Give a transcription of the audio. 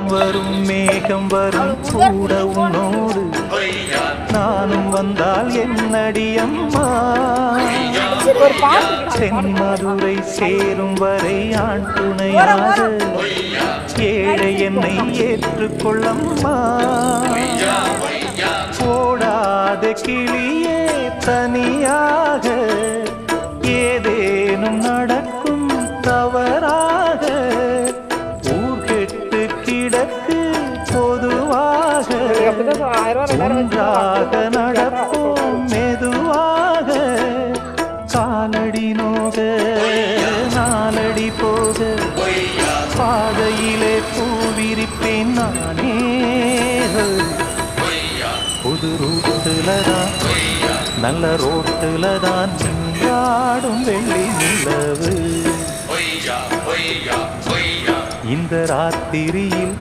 வரும் மேகம் வரும் கூட உன்னோடு நானும் வந்தால் என்னடி அம்மா தென்மதுரை சேரும் வரை ஆண் துணையாக ஏழை என்னை ஏற்றுக்கொள்ளம்மா போடாத கிளியே தனியாக ஏதேனும் நடக்கும் தவறாக ஊர் கெட்டு கிடக்கு பொதுவாக ஒன்றாக நடப்போம் மெதுவாக காலடி நோக நாலடி போக பாதையிலே பூவிரிப்பேன் நானே புது ரூட்டுலதான் நல்ல ரோட்டுலதான் நின்றாடும் வெள்ளி நிலவு இந்த ராத்திரியில்